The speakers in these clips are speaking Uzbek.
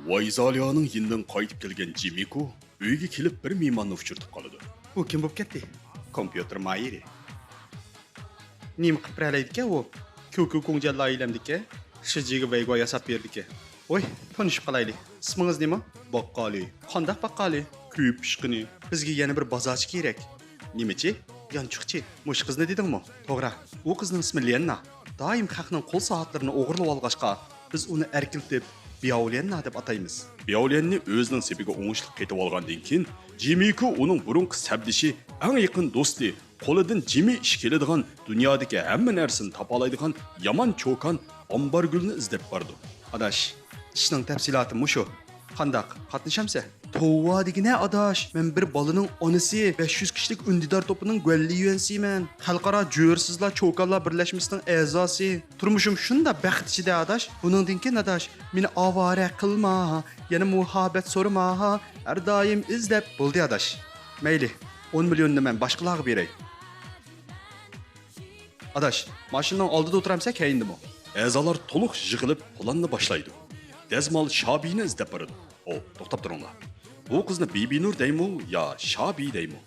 Vayzaliyaning yindan qaytib kelgan Jimiko uyga kelib bir mehmonni uchirtib qoladi. U kim bo'lib ketdi? Kompyuter mayiri. Nima qilib beralaydi-ki u? Ko'ku ko'ngjallar aylamdiki, shijiga vaygo yasab berdiki. Voy, tanishib qolaylik. Ismingiz nima? Baqqali. Qandaq baqqali? Ko'p ishqini. Bizga yana bir bozorchi kerak. Nimachi? Yanchiqchi. Mush qizni dedingmi? To'g'ri. U qizning ismi Lenna. Doim xalqning qo'l soatlarini o'g'irlab olg'ashqa, biz uni erkiltib Biyovlenna deb ataymiz. Biyovlenni o'zining sepiga o'ngishli ketib olgandan keyin Jimiko uning burunqi sabdishi eng yaqin do'sti, qo'lidan jimi ish keladigan, dunyodagi hamma narsani topa oladigan yomon cho'kan Ambargulni izlab bordi. Adash, ishning tafsiloti mushu. Qandaq qatnashamsa? Tova degine adash, men bir balaning onasi 500 kishilik undidor to'pining g'alli yuvensiman. Xalqaro jo'rsizlar cho'kanlar birlashmasining a'zosi. Turmushim shunda baxt ichida adash. Buningdan keyin adash, meni avara qilma, yana muhabbat so'rama, har doim izlab bo'ldi adash. Mayli, 10 millionni men boshqalarga beray. Adash, mashinaning oldida o'tiramsa keyindimi? A'zolar to'liq yig'ilib planni boshlaydi. Dazmol Shabini izlab boradi. O, to'xtab turinglar. Bu qizni Bibinur deymi yo Shabi deymi?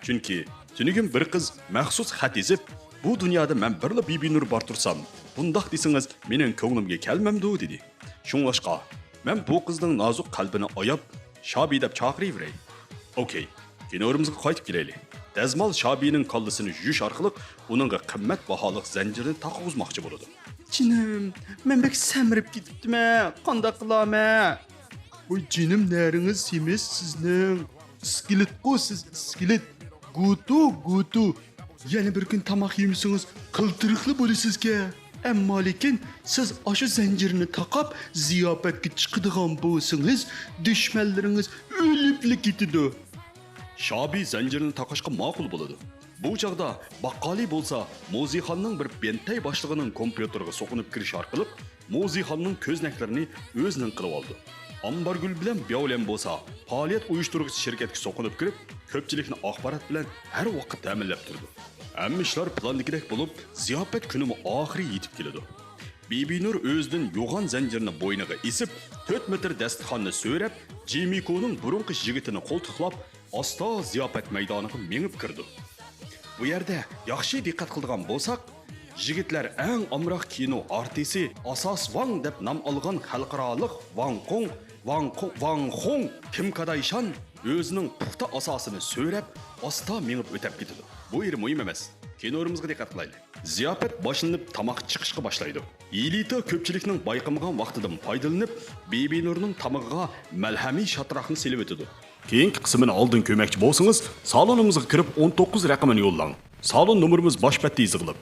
Chunki tunigim bir qiz maxsus xat yozib, bu dunyoda men birla Bibinur bor tursam, bundoq desingiz mening ko'nglimga kelmamdi dedi. Shunglashqa, men bu qizning nozik qalbini oyab, Shabi deb chaqiraveray. Okay, kinorimizga qaytib kelaylik. Dazmol Shabining qallasini yuyish orqali uningga qimmat baholiq zanjirni taqozmoqchi bo'ladi. Jinim, men bek samirib ketibdim-a. Qandaq qilaman? Voy jinim, naringiz semiz sizning. Iskelet siz, iskelet. Gutu. Yana bir kun tamoq yemisingiz, qiltiriqli bo'lasiz-ki. Ammo lekin siz oshu zanjirni taqab ziyofatga chiqadigan bo'lsangiz, dushmanlaringiz o'libli ketadi. Shabi zanjirini taqashqa ma'qul bo'ladi. Bu chaqda Baqqali bo'lsa, Mo'zixonning bir bentay boshlig'ining kompyuteriga so'qinib kirish orqali Mo'zixonning ko'znaklarini o'zining qilib oldi. Ambargul bilan Biyovlen bo'lsa, faoliyat uyushtiruvchi shirkatga so'qinib kirib, ko'pchilikni axborot bilan har vaqt ta'minlab turdi. Hamma ishlar plangidek bo'lib, ziyofat kunimi oxiri yetib keladi. Bibinur o'zidan yo'g'on zanjirni bo'yniga esib, 4 metr dasturxonni so'rab, Jimikoning burunqi yigitini qo'ltiqlab, asta ziyofat maydoniga mengib kirdi. Bu yerda yaxshi diqqat qilgan bo'lsak, yigitlar eng omroq kino artisti Asos Wang deb nom olgan xalqaroliq Wang Hong Kim Kadayshan o'zining puxta asosini so'rab, asta mengib o'tib ketdi. Bu yer muhim emas. Kinorimizga diqqat qilaylik. Ziyofat boshlanib, tamoq chiqishga boshlaydi. Elita ko'pchilikning bayqamagan vaqtidan foydalanib, Bibinurning tamog'iga malhamiy shatroqni selib o'tadi. Keyingi qismini oldin ko'makchi bo'lsangiz, salonimizga kirib 19 raqamini yo'llang. Salon nomerimiz bosh patda yozilgan.